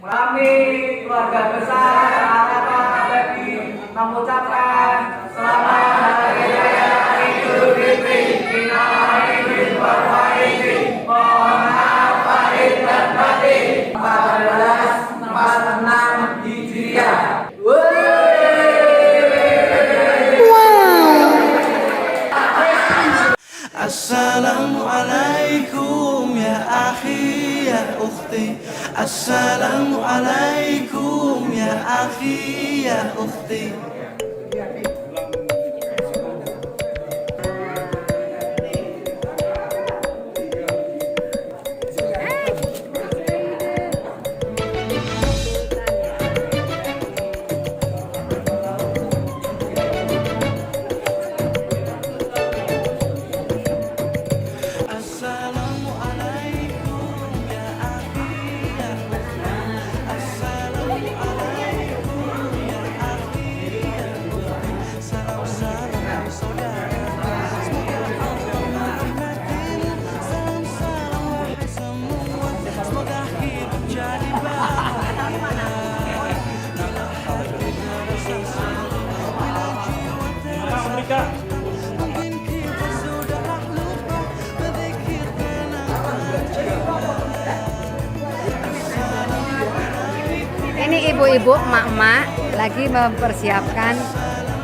Kami keluarga besar Angkatan Abadi mengucapkan selamat Hari Raya Idul Fitri. Minal aidin wal faizin. Mohon maaf lahir dan batin. 1446 Hijriah. Assalamualaikum ya akhi ya ukhti. Assalamualaikum ya akhi ya ukhti. Ini ibu-ibu, emak-emak lagi mempersiapkan.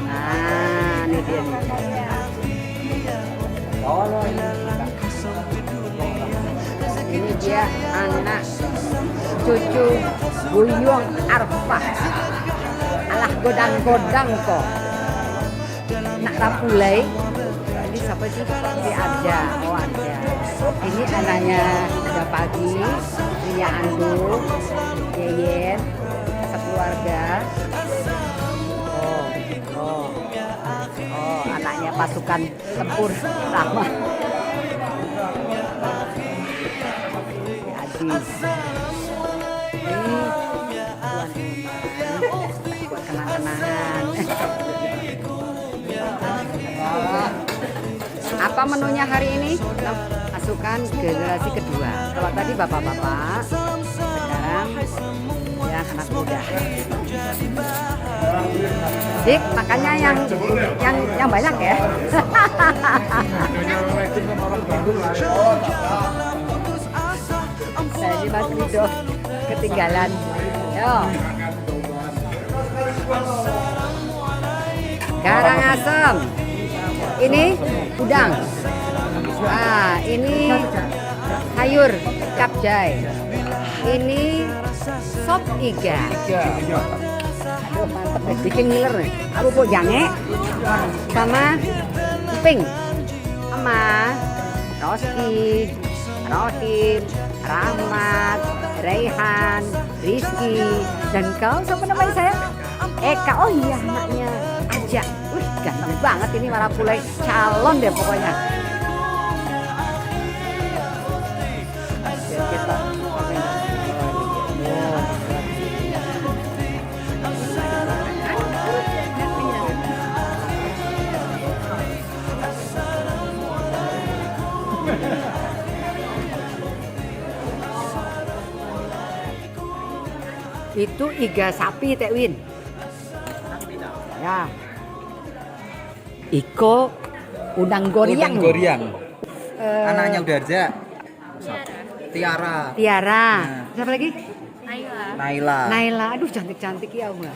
Nah, ini dia nih. Ini dia anak cucu Buyung Arfah. Alah godang-godang kok. Nak rapulai. Ini siapa sih? Si Arja. Oh, Arja. Ini anaknya udah pagi. Ria Andu, Yeyen, sekeluarga. Oh, anaknya pasukan tempur Rama. Si Adis. Ini buat kenang-kenangan. Apa menunya hari ini? Pasukan generasi kedua. Kalau tadi bapak-bapak, sekarang ya anak muda. Dik, makannya yang banyak ya. Saya ini Mas Rido ketinggalan. Yo. Karangasem. Ini udang. Wah, ini sayur capcay. Ini sop iga. Aduh, mantep deh, bikin ngiler nih. Aku kok jange sama emping sama Roski, Rohim, Rahmat, Raihan, Rizky, dan kau siapa namanya saya? Eka. Oh iya, anaknya Aja. Wih, ganteng banget ini Marapulai, calon deh pokoknya. Itu iga sapi Teh Win. Ya. Iko udang goriang. Udang goriang. Anaknya udah Arja. Tiara. Tiara. Nah. Siapa lagi? Naila. Naila. Aduh, cantik-cantik ya, Mbak.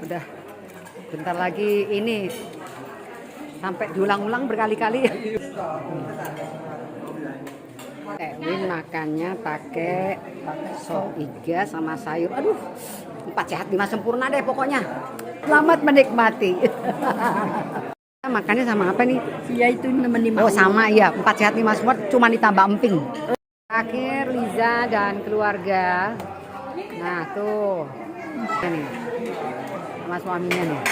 Udah bentar lagi ini sampai diulang-ulang berkali-kali. Win makannya pakai sop iga sama sayur. Aduh, 4 sehat 5 sempurna deh pokoknya. Selamat menikmati. Makannya sama apa nih? Ya itu nemenin Oh sama ya, 4 sehat 5 sempurna cuma ditambah emping. Terakhir Liza dan keluarga. Nah tuh, nih sama suaminya nih.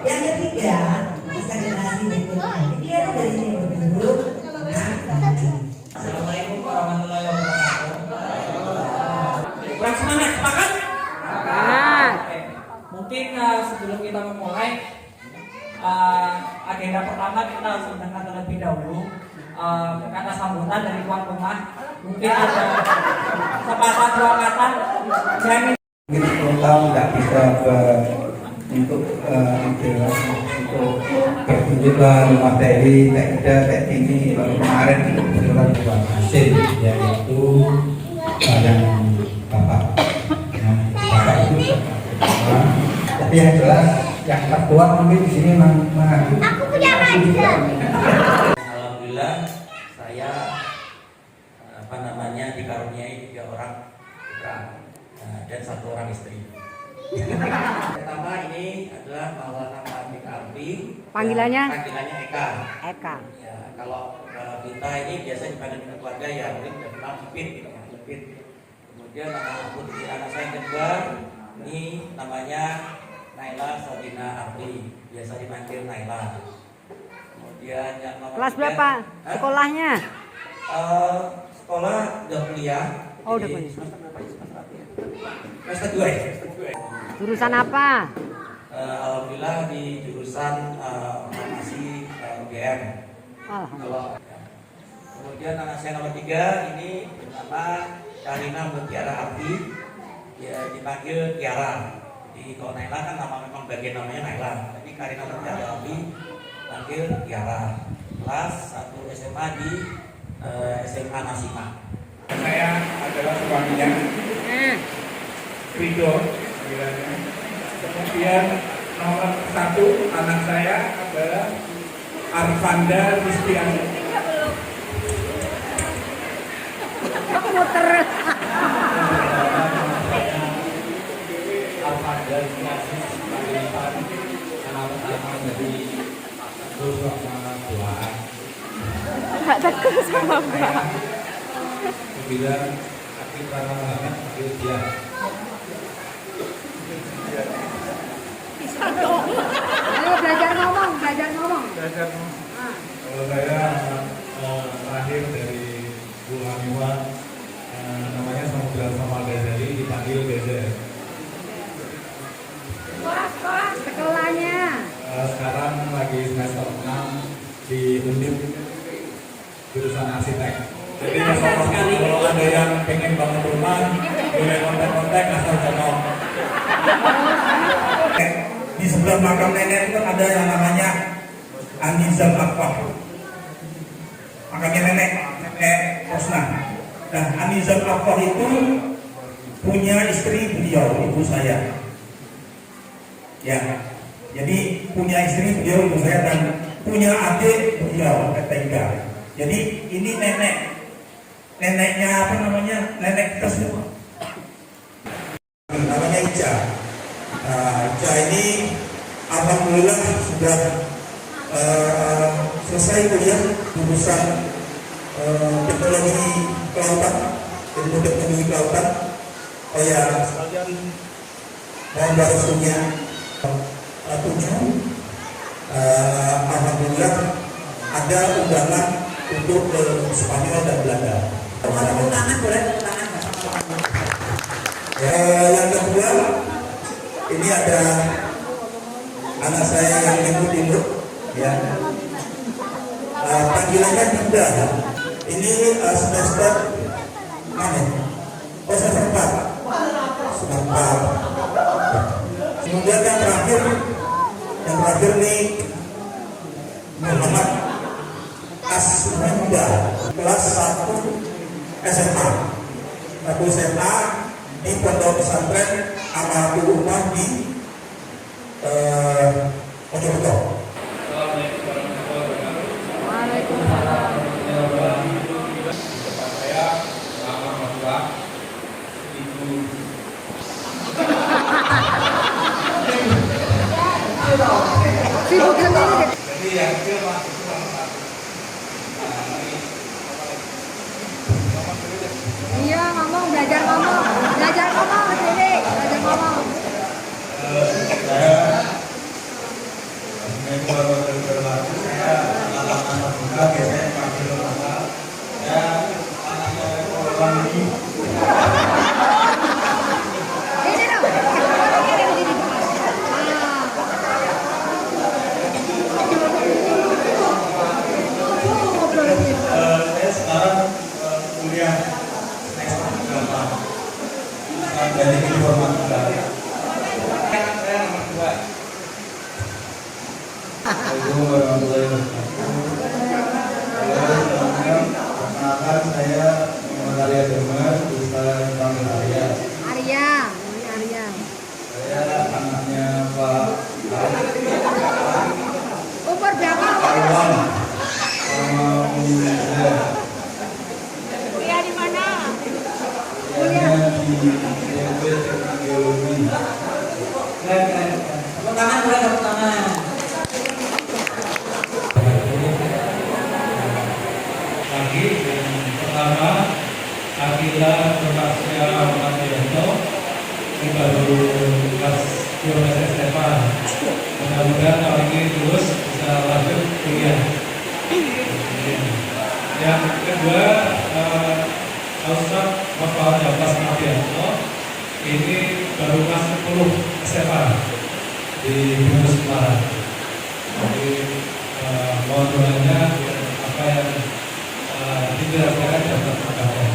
Yang ketiga, bisa generasi berikutnya. Dia dari sini dulu. Assalamualaikum warahmatullahi wabarakatuh. kurang semangat, sepakat? Semangat. Oke. Mungkin sebelum kita memulai agenda pertama kita harus mendengar terlebih dahulu kata sambutan dari tuan rumah. Mungkin ada sepatah dua kata yang mungkin 10 tahun nggak bisa untuk berkunjung ke materi kayak ini baru kemarin kebetulan hasil ya, yaitu yang bapak itu tapi yang jelas yang tertua mungkin di sini memang Aku punya pacar. Alhamdulillah saya dikaruniai 3 orang putra dan 1 orang istri. Pertama ini adalah Maulana Pak Arfi. Panggilannya? Panggilannya Eka. Eka. Ya, kalau kita ini biasa dipanggil dengan keluarga ya mungkin terkenal Ipit gitu ya, Ipit. Kemudian anak saya yang kedua ini namanya Naila Sabina Arfi, biasa dipanggil Naila. Kemudian yang nomor Kelas berapa? Sekolahnya? Sekolah udah kuliah. Oh, udah kuliah. Semester berapa ya? Semester 2 ya? Jurusan apa? Alhamdulillah di jurusan farmasi UGM. Alhamdulillah. Kemudian anak saya nomor 3 ini bernama Karina Mutiara Abdi, ya dipanggil Tiara. Jadi kalau Naila kan memang bagian namanya Naila, tapi Karina Mutiara Abdi panggil Tiara. Kelas 1 SMA di SMA Nasima. saya adalah suaminya Ridho panggilannya. Kemudian nomor 1 anak saya adalah Arfanda Ristiani. Muter. Arfanda Ristiani panggilan anak pertama dari terus sama Tuhan. Gak tegur sama Mbak. Kemudian akhir karena banget panggil dia. Ayo belajar ngomong, belajar ngomong. Kalau saya terakhir dari Bu Hamiwa, namanya Samudra Samal Ghazali, dipanggil Gezer. Sekolahnya? Sekarang lagi semester 6 di Undip jurusan arsitek. Jadi kalau ada yang pengen bangun rumah, boleh kontak-kontak asal Jono. Di sebelah makam nenek itu ada yang namanya Anizam Akwa. Makamnya nenek Rosna. Nah, Anizam Akwa itu punya istri beliau, ibu saya. Ya, jadi punya istri beliau, ibu saya, dan punya adik beliau ketiga. Jadi ini neneknya apa namanya, nenek kita semua. Namanya Ica. Ica ini alhamdulillah sudah selesai kuliah jurusan teknologi kelautan, ilmu teknologi kelautan. Oh ya, sekalian mohon restunya satunya. Alhamdulillah ada undangan untuk ke Spanyol dan Belanda. Tangan boleh, tangan. Yang kedua, ini ada anak saya yang timur, ya. Panggilannya Dinda. Ini semester mana? Oh, semester 4. Semester 4. Kemudian yang terakhir nih Muhammad Asmanda, kelas 1 SMA. 1 SMA di Pondok Pesantren Amatul Umah di Mojokerto. Assalamualaikum warahmatullahi wabarakatuh. Waalaikumsalam. Saya Muhammad Mahfud, Ibu. Sibuk ini. Jadi yang kecil masuk ke Iya, ngomong, belajar ngomong. Belajar ngomong, sini. Belajar ngomong. saya saya anak muda biasanya panggil nama saya anaknya korban ini dari informatika. Saya nomor 2. Assalamualaikum warahmatullahi wabarakatuh. Perkenalkan saya Muhammad Arya Derman, bisa dipanggil Arya. Arya, ini Arya. Saya anaknya Pak Umur berapa? Arwan sama Umi Zia. Kuliah di mana? Kuliahnya di ITB Teknik Geologi. Tepuk tangan, boleh tepuk tangan. Lagi yang pertama Akila Termasya Matianto, ini baru kelas 12 SMA. Mudah-mudahan tahun ini lulus bisa lanjut kuliah. Yang kedua Ustaz Bapak Jabas Matianto, ini baru kelas 10 SMA di Gunung Semarang. Jadi mohon doanya apa yang dirasakan dapat tercapai.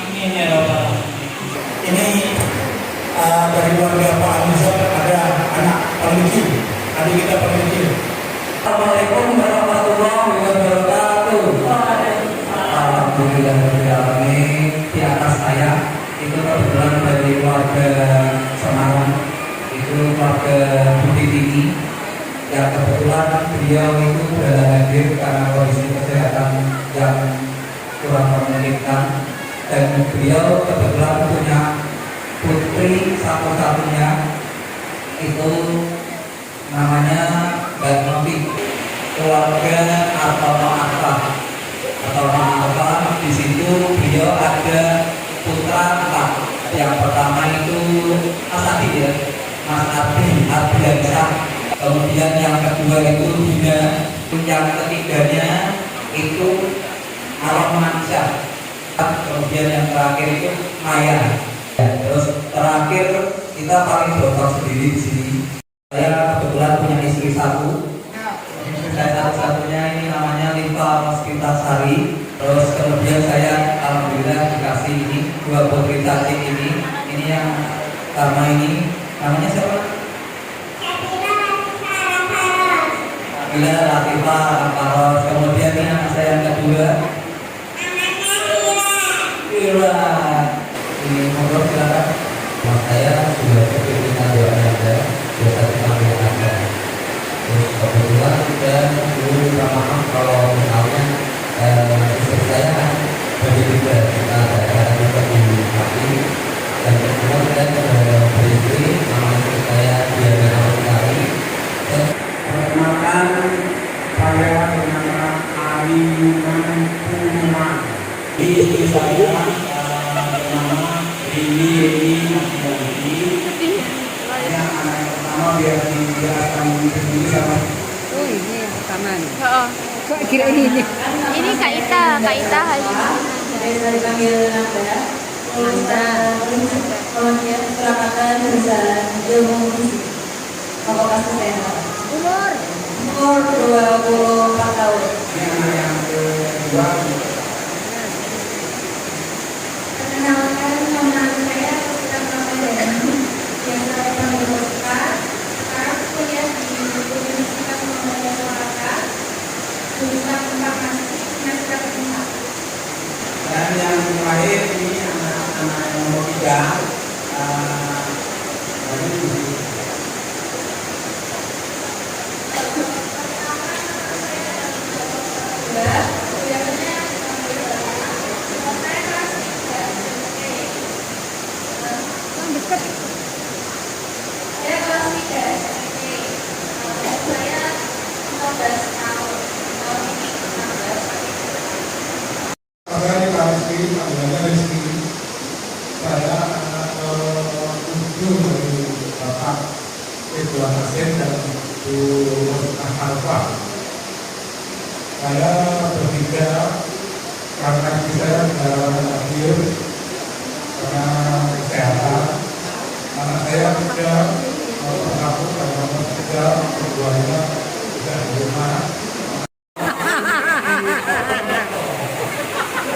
Amin ya Rabbal Alamin. Ini dari keluarga Pak Anizam ada anak paling kecil, adik kita paling kecil. Assalamualaikum warahmatullahi wabarakatuh. Alhamdulillahirrahmanirrahim. Di atas saya itu kebetulan dari keluarga Semarang, itu keluarga Budi Tinggi, yang kebetulan beliau itu berada hadir karena kondisi kesehatan yang kurang memungkinkan, dan beliau kebetulan punya putri satu-satunya, itu namanya Mbak Novi. Keluarga atau Ma'arfa, di situ beliau ada putra 4. Yang pertama itu Mas Adi ya, Mas Adi Ardiansyah. Kemudian yang kedua itu Dina. Yang ketiganya itu Mansyah. Kemudian yang terakhir itu Maya. Terus terakhir kita paling dokter sendiri di sini. Saya kebetulan punya istri satu. Istri saya satu-satunya ini namanya Liva Rospitasari. Terus kemudian saya alhamdulillah dikasih ini 2 putri cantik ini. Ini yang pertama ini namanya siapa? Bila Latifah Akaros. Kemudian ini anak saya yang kedua. Ira. Ini ngobrol silakan. Mas saya sudah kepikiran doanya ada, biasa dipanggil ada. Terus kebetulan sudah dulu minta maaf kalau misalnya istri saya kan berbeda, kita ada acara juga di hati. Dan kebetulan saya beristri, nama istri saya Diana Autari. Perkenalkan, saya bernama Ari Manpuma. Istri saya bernama Rini Masjidi. Yang anak yang pertama biar dijelaskan sendiri sama. Oh ini yang pertama nih. Kok kira ini? Ini Kak Ita Halim. Bisa dipanggil Nanda. Kemudian keselamatan jurusan ilmu fisik. Fakultas Kesehatan. Umur? Umur 24 tahun. Yang kedua, Perkenalkan, nama saya Pusat Ramadan. Yang saya panggil Puspa. Sekarang kuliah di Universitas Muhammadiyah Surakarta. Jurusan Farmasi semester 4. dan yang terakhir ini anak-anak yang nomor 3. Yang dekat. Saya kelas 3 SMP. Saya 15 tahun. Tahun ini 16. Saya di Rizky, namanya Rizky. Saya anak ujung dari Bapak Ridwan Hasim dan Bu Arfa. Saya bertiga karena saya negarawan akhir karena kesehatan. Anak saya 3, nomor 1 dan nomor 3, keduanya sudah di rumah.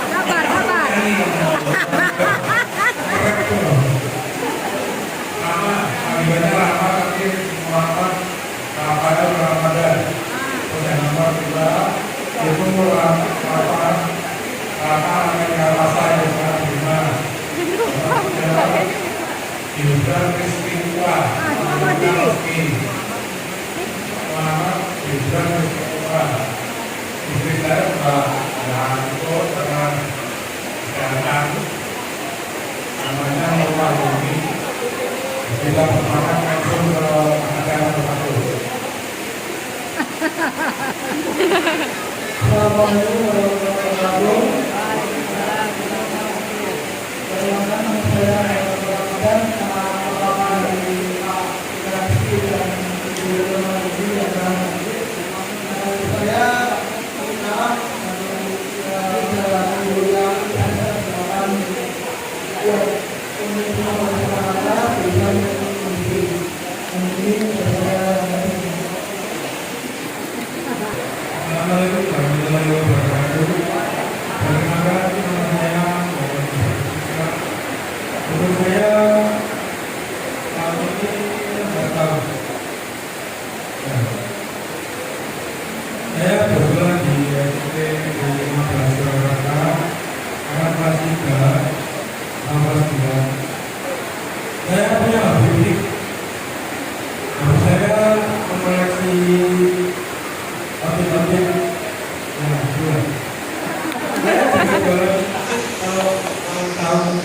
Sabar. Gibran Rizkypura. Selamat Gibran Rizkypura. Istri saya Mbak Yanto dengan kesehatan namanya Nurul Bumi. Kita pertama langsung ke acara satu. Assalamualaikum warahmatullahi wabarakatuh. Perkenalkan nama saya Ramadan, nama dari Federasi dan Ideologi adalah saya Nah, Assalamualaikum warahmatullahi wabarakatuh. Perkenalkan nama saya Muhammad Ismail. Untuk saya tahun ini datang. Saya bergelar di SMP di 15 Surakarta, anak kelas 3, kelas 2. Saya punya hobi. Saya mengoleksi objek-objek yang dua. Saya juga kalau tahu.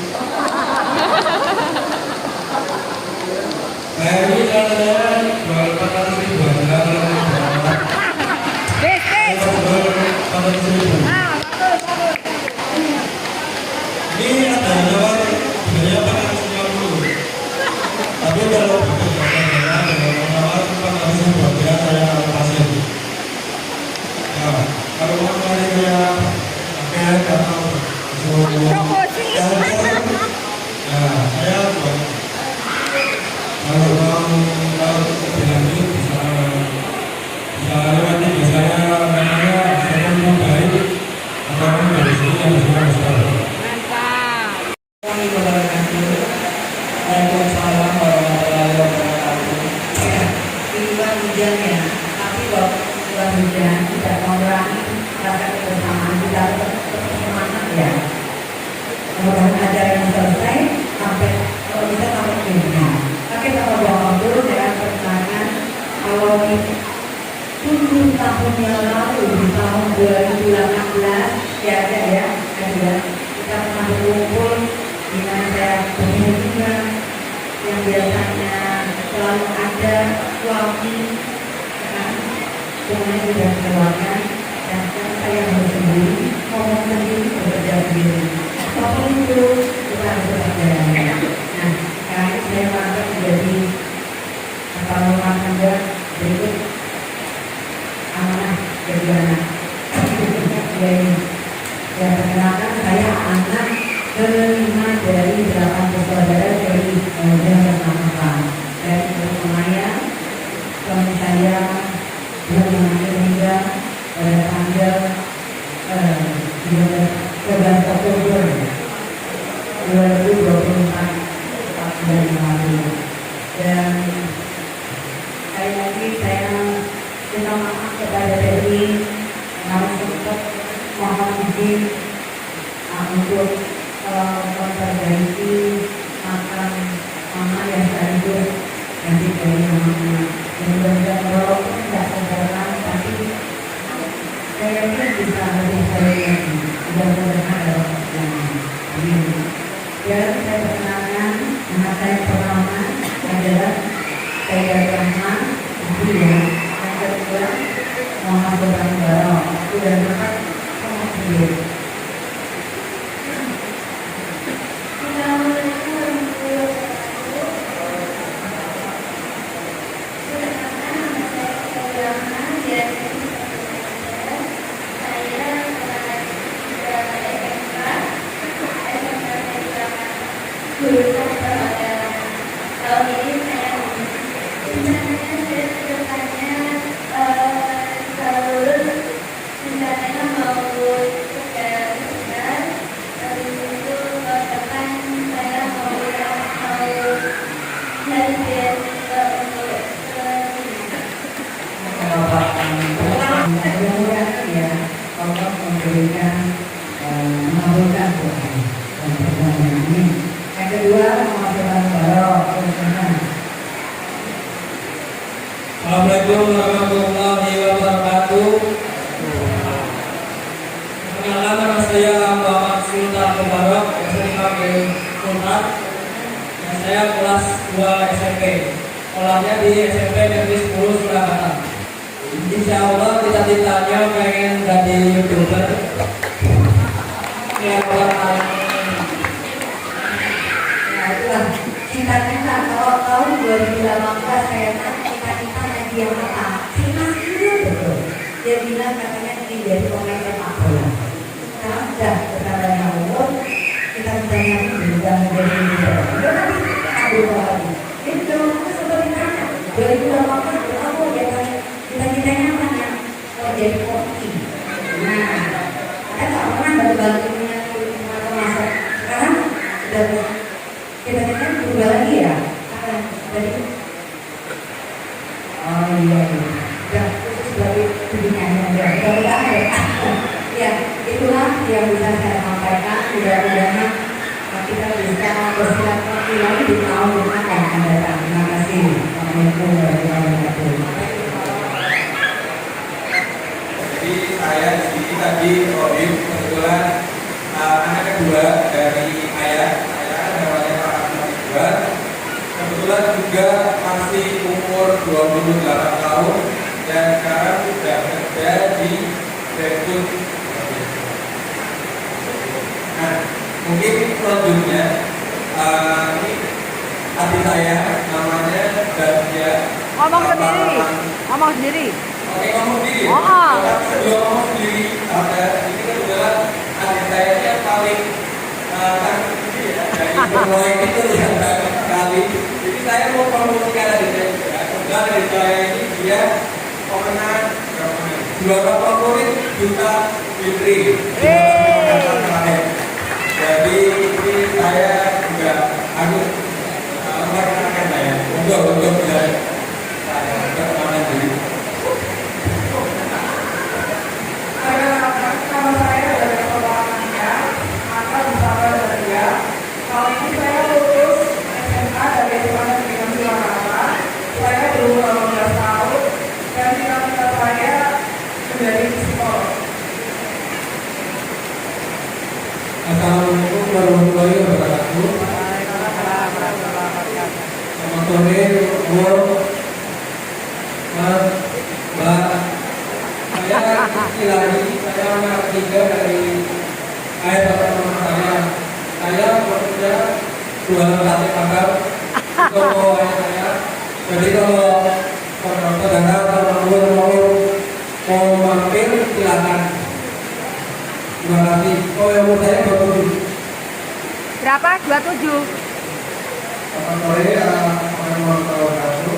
Saya ini kalau jual 400.000 aja ini ada jawab sebenarnya 450. Tapi kalau dengan menawar 400.000 aja saya alokasi. Nah, kalau mau cari saya pakai atau nah saya buat kalau mau lebih lanjut bisa lewati biasanya namanya saya mau baik atau dari sini yang bisa besar. Waalaikumsalam warahmatullahi wabarakatuh. Iwan hujannya, tapi kalau Iwan hujan tidak mengurangi rasa kebersamaan kita, tetap semangat ya. Mudah-mudahan acara yang selesai sampai kalau bisa sampai akhirnya. Tapi kalau waktu dengan pertanyaan kalau di 7 tahun yang lalu di tahun 2018 ya ada ya, kita pernah berkumpul dengan saya juga yang biasanya selalu ada suami semuanya sudah keluarkan dan sekarang saya harus sendiri ngomong sendiri bekerja sendiri apapun itu kita harus berjalan. Nah sekarang saya merasa menjadi rumah tangga berikut amanah dari anak dan perkenalkan saya anak kelima dari 8 bersaudara dari yang pertama dan bersamanya suami saya belum meninggal pada tanggal 11 Oktober 2024 bulan lalu. Dan sekali lagi saya minta maaf kepada Dewi harus sempat mohon izin untuk memperbaiki makan mama yang sekaligus nanti dari mamanya. Mudah-mudahan walaupun tidak sempurna, tapi saya yakin bisa lebih baik lagi. Mudah-mudahan ada yang dan saya perkenalkan nama saya pertama adalah saya Rahman, kedua yang kedua Muhammad Baro, sudah dapat sama sendiri. Tahun ini saya Assalamualaikum warahmatullahi wabarakatuh. Perkenalkan nama saya Muhammad Sultan Mubarak, biasa dipanggil Sultan. Dan saya kelas 2 SMP. Sekolahnya di SMP Negeri 10 Surakarta. Insya Allah cita-citanya pengen jadi YouTuber. Ya Allah. Nah itulah cita-cita. Kalau tahun 2018 saya tanya cita-cita jadi yang apa? Simas dulu betul. Dia bilang katanya ingin jadi pemain sepak bola. Nah udah berkadanya umur kita ditanya udah menjadi YouTuber. Udah nanti ambil lagi. Jadi kalau kita sempat ditanya 2018 berapa dia tanya cita-citanya apa ya? Kalau jadi koki. Nah saya nggak pernah bantu-bantu punya masak. Sekarang udah cita-citanya berubah lagi ya? Apa tadi? Oh iya, udah khusus sebagai pembinaan ya, mudah-mudahan ya. Ya, itulah yang bisa saya sampaikan. Mudah-mudahan kita bisa bersilaturahmi lagi di tahun depan yang akan datang. Terima kasih. Assalamualaikum warahmatullahi wabarakatuh. Jadi saya di sini tadi Robin kebetulan anak kedua dari ayah. Saya namanya Pak Ahmad Iqbal. Kebetulan juga masih umur 28 tahun dan sekarang sudah kerja di Direktur. Nah, mungkin selanjutnya ini adik saya namanya Dacia. Ngomong sendiri. Ngomong sendiri. Oke, ngomong sendiri. Oh. Tapi sebelum ngomong sendiri, ini kebetulan adik saya ini yang paling ini ya, dari semua itu yang banyak sekali. Jadi saya mau promosikan adik saya juga. Kebetulan adik saya ini dia pemenang juara favorit Duta Fitri. Jadi ini saya juga harus melaksanakan saya untuk saya kemana diri. Nama saya dari Pembangunannya, maka bersama dengan dia. Kali ini saya lulus SMA dari SMA Negeri Surakarta. Saya berumur 18 tahun dan cita-cita saya menjadi psikolog. Assalamualaikum warahmatullahi wabarakatuh. Selamat sore, Bu, Mas, Mbak. Saya Ilani, saya anak ketiga dari ayah bapak mama saya. Saya bekerja jualan sate bakar untuk ayah saya. Jadi kalau saudara mau mampir silakan. Terima kasih. Oh yang umur saya 27. Berapa? 27. Selamat sore, warahmatullahi wabarakatuh.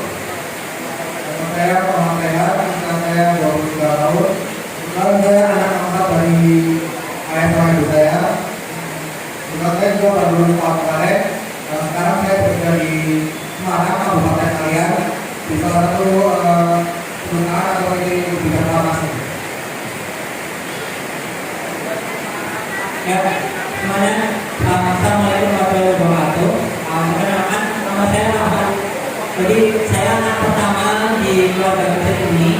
Nama saya Muhammad Rehan, usia saya 23 tahun. Kebetulan saya anak angkat dari ayah sama ibu saya. Kebetulan saya juga baru lulus tahun kemarin. Dan sekarang saya bekerja di Semarang, Kabupaten Kalian, di salah satu perusahaan atau ini bidang farmasi. Ya, semuanya. Assalamualaikum warahmatullahi wabarakatuh. Perkenalkan, nama saya Ahmad. Jadi saya anak pertama di keluarga kecil ini.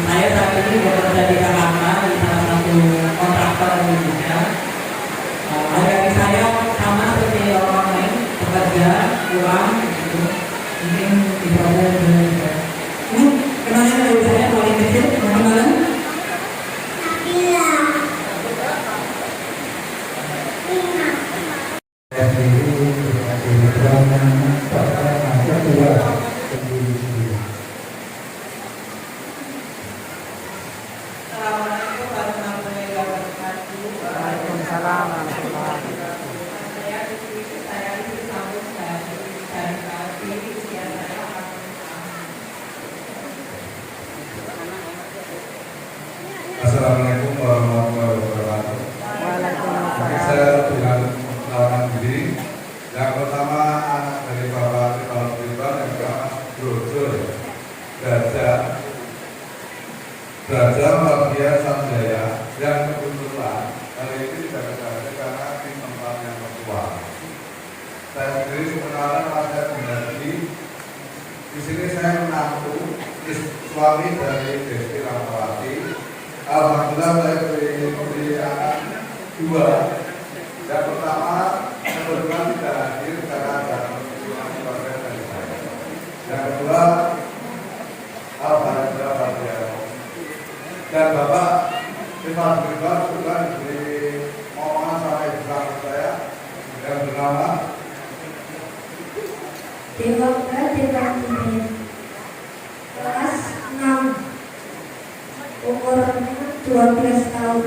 Saya saat ini bekerja di Jakarta di salah satu kontraktor di Indonesia. Adik-adik saya sama seperti orang lain, bekerja, pulang, gitu. Mungkin bisa ada juga. Ini kenalnya dari saya paling kecil, kenalan. Assalamualaikum warahmatullahi wabarakatuh. Waalaikumsalam warahmatullahi wabarakatuh. Saya disambut dari kaki usia saya 40 tahun. Assalamualaikum warahmatullahi wabarakatuh. Waalaikumsalam. Saya dengan perkenalan diri. Yang pertama anak dari Bapak Kepala Pribadi yang juga Brojo Belajar Mardia Sanjaya yang kebetulan hari ini tidak ada karena di tempat yang kedua. Saya sendiri sebenarnya masih Di sini saya menantu suami dari Desti Rahmawati. Alhamdulillah saya beri anak 2. Yang pertama kebetulan tidak hadir karena ada keluarga dari saya. Yang kedua Alhamdulillah bahagia. Dan Bapak Firman Firman juga diberi omongan sama ibu saya yang bernama Dewoka Dewanti, kelas 6, umurnya 12 tahun.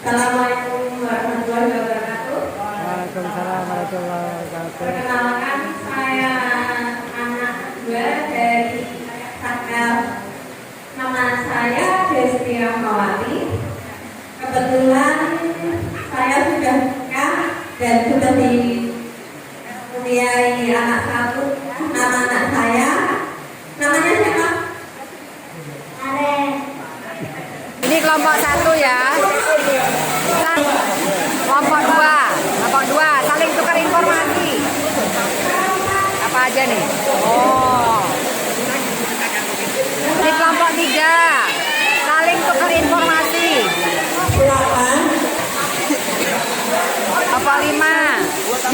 Assalamualaikum warahmatullahi wabarakatuh. Waalaikumsalam warahmatullahi wabarakatuh. Perkenalkan, saya anak 2 dari kakak. Nama saya Desti Rahmawati. Kebetulan saya sudah nikah dan sudah dikaruniai anak 1. Nama anak saya, namanya siapa? Aren. Ini kelompok 1 ya. Kelompok 2 saling tukar informasi. Apa aja nih? Oh. Ini kelompok 3 saling tukar informasi. Kelompok 5.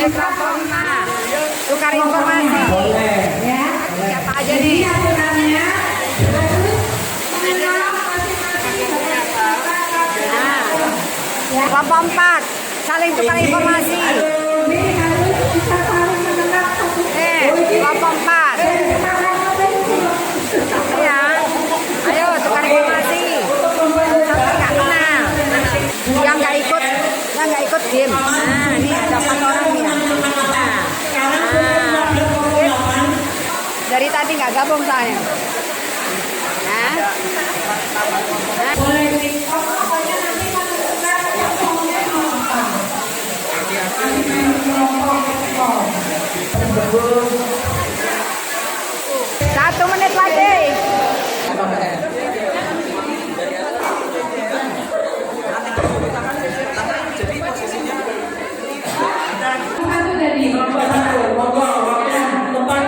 Ini kelompok 5 tukar informasi. Ya. Siapa aja nih? Nah, kelompok 4 saling tukar informasi. Kelompok 4. Ya, ayo tukar informasi. Sampai nggak kenal. Yang nggak ikut game. Nah, ini ada 4 orang nih. Nah, dari tadi nggak gabung saya. Nah. Satu menit lagi. Satu dari kelompok 1. Tempat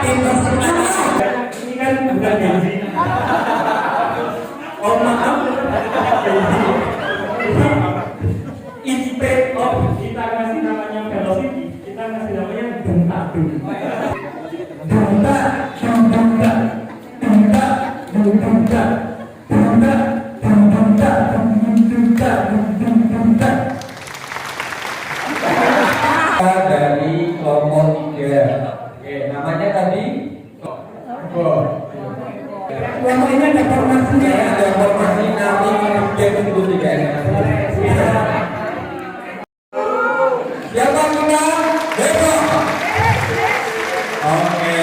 ini kan bukan Genzi. Oh maaf, instead of kita kasih namanya velocity, kita kasih namanya dentadun. Dari kelompok 3. Oke, namanya tadi kelompok ini ada formasinya ya, ada formasi nanti kemudian untuk 3 ya. Siapa kita? Beko. Oke,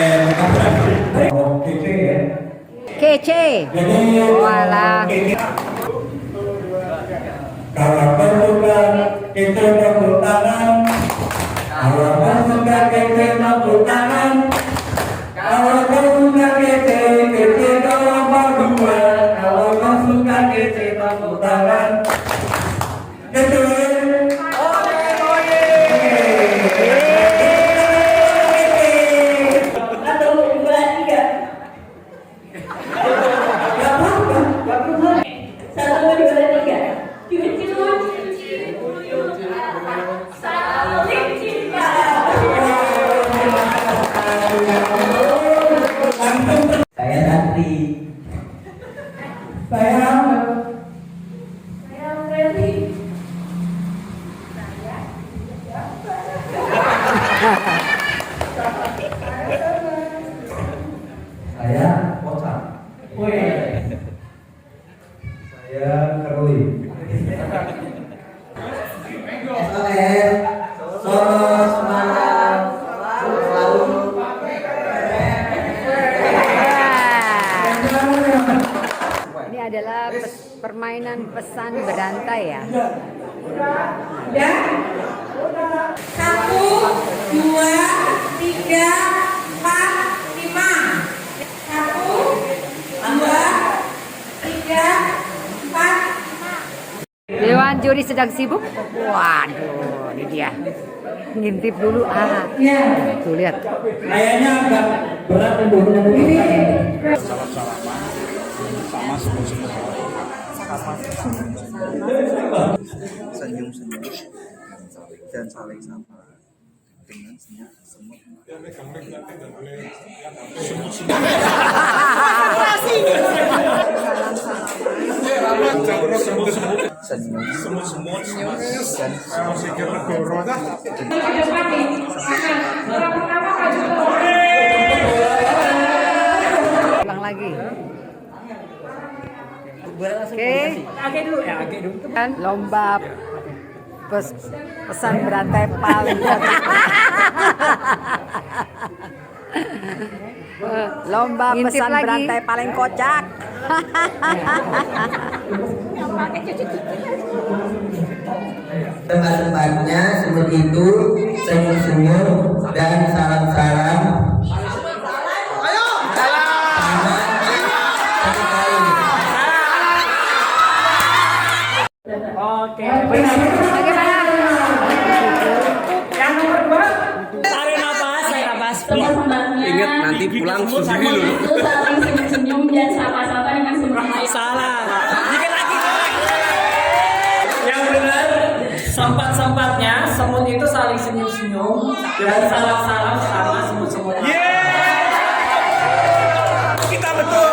kece ya. Kece. Walah. Kalau bersuka kece tepuk tangan. Kalau bersuka kece tepuk tangan. Kalau bersuka kece kelompok 2. Kalau bersuka kece tepuk tangan. Kece. Saya Santri. Saya Saya Kocak. saya Kerli. SOS Solo semangat selalu. Ini adalah permainan pesan berantai ya. Dan 1, 2, 3, 4, 5. 1, 2, 3, 4. Dewan juri sedang sibuk. Waduh, ini dia. ngintip dulu. Tuh lihat. Kayaknya agak berat untuk ini. Senyum-senyum dan saling sapa dengan senyum semut. Senyum semut Ulang lagi. Oke. Kan lomba pesan berantai paling lomba pesan berantai paling kocak. Tempat-tempatnya seperti itu, senyum-senyum dan salam-salam. Oke. Bagaimana? Yang nomor 2. Tarik nafas, tarik nafas. Ingat nanti pulang sendiri loh. Itu saling senyum-senyum dan sapa-sapa dengan semua. Salah. Dikit lagi. Yang benar, sempat-sempatnya semut itu saling senyum-senyum dan salam-salam sama semut-semut. Kita betul.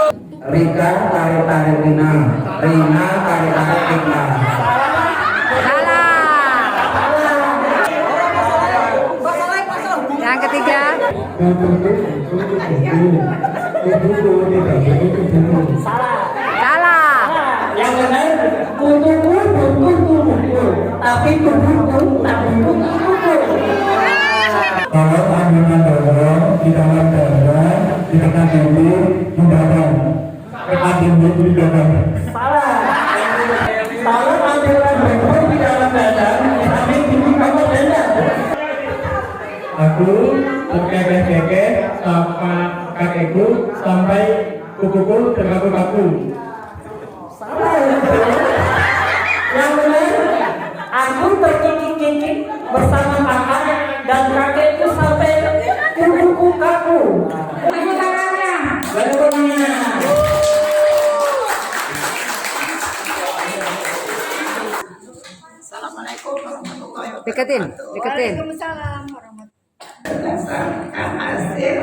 Rika tarik-tarik Rina, Rina tarik-tarik Rika. Yang ketiga. Salah. Yang benar, Tapi kumpul. Kalau kandungan dorong di dalam dada, di tengah diri, di dalam. Di dalam. salah. Kalau tampilan berkumpul di dalam dada, tapi ini kamu beda. Aku berkekeh-kekeh sama kakekku sampai kukuku terkaku-kaku. Yang benar, aku terkikik-kikik bersama kakak dan kakekku sampai kuku kaku. Bagaimana? Assalamualaikum warahmatullahi wabarakatuh. Deketin. Waalaikumsalam warahmatullahi berdasarkan hasil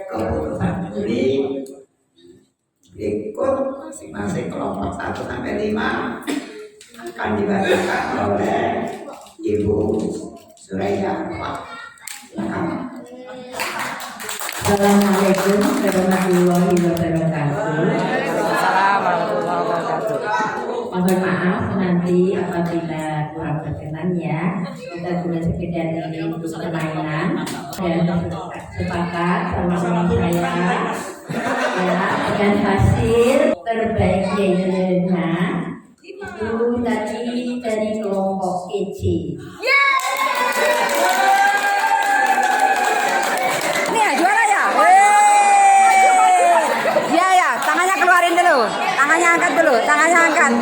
keputusan juri ikut masing-masing kelompok 1 sampai 5 akan dibacakan oleh Ibu Suraya. Assalamualaikum warahmatullahi wabarakatuh. Mohon maaf nanti apabila kurang berkenan ya. Kita sudah sekedar ini untuk permainan dan sepakat sama-sama saya ya, dan hasil terbaik Yelena itu tadi dari kelompok EC. Ini ya juara ya. Iya ya, tangannya keluarin dulu. Tangannya angkat dulu, tangannya angkat.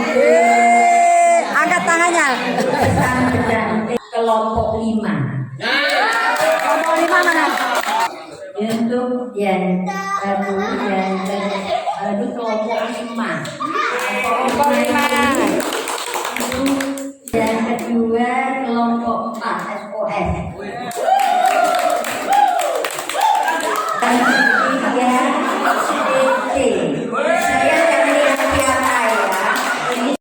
Angkat tangannya. Kelompok 5. Kelompok 5 mana? Untuk yang satu yang kelompok 5. Kelompok 5. Yang kedua kelompok 4 SOS. Yang ketiga DT. Saya akan lihat piala ya. Ini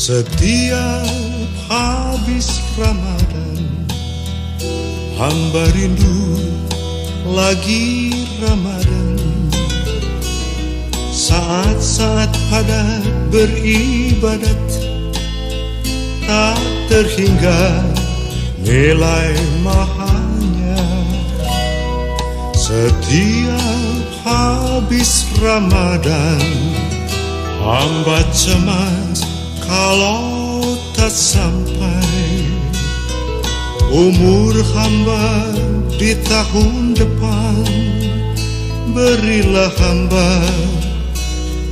Setiap habis Ramadan, hamba rindu lagi Ramadan. Saat-saat padat beribadat, tak terhingga nilai mahanya. Setiap habis Ramadan, Hamba cemas kalau tak sampai umur hamba di tahun depan. Berilah hamba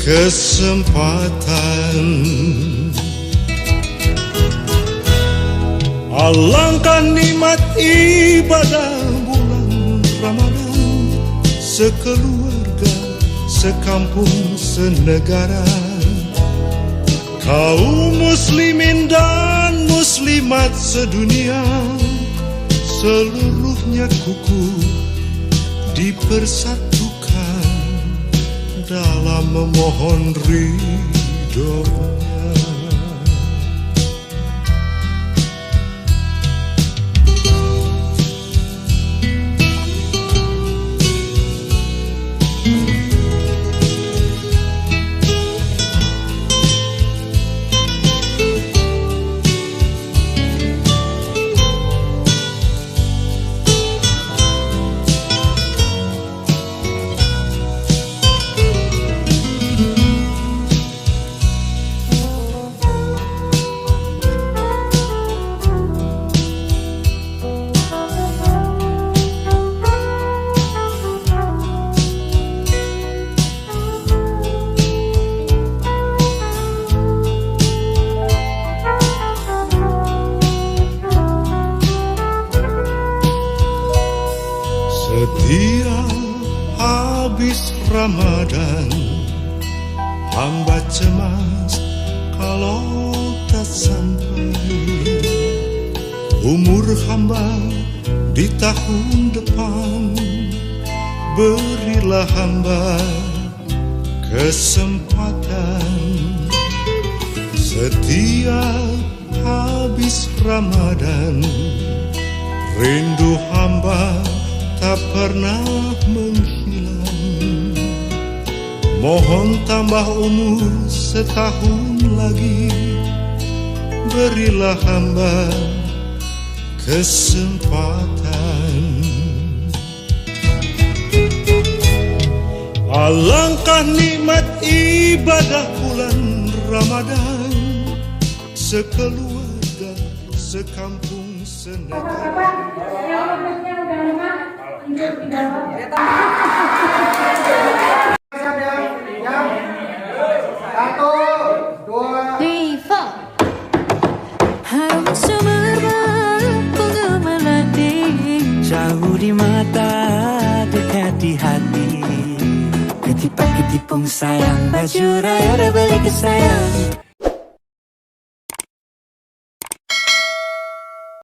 kesempatan. Alangkah nikmat ibadah bulan Ramadan, sekeluarga, sekampung, senegara, kaum muslimin dan muslimat sedunia, seluruhnya kuku dipersatukan dalam memohon ridhonya. Setiap habis Ramadan, hamba cemas kalau tak sampai umur hamba di tahun depan. Berilah hamba kesempatan. Setiap habis Ramadan, rindu hamba tak pernah menghilang. Mohon tambah umur setahun lagi. Berilah hamba kesempatan. Alangkah nikmat ibadah bulan Ramadan, sekeluarga, sekampung, senegara. Harum semerbak bunga melati, jauh di mata, dekat di hati. Ketipung sayang, baju raya udah balik ke sayang.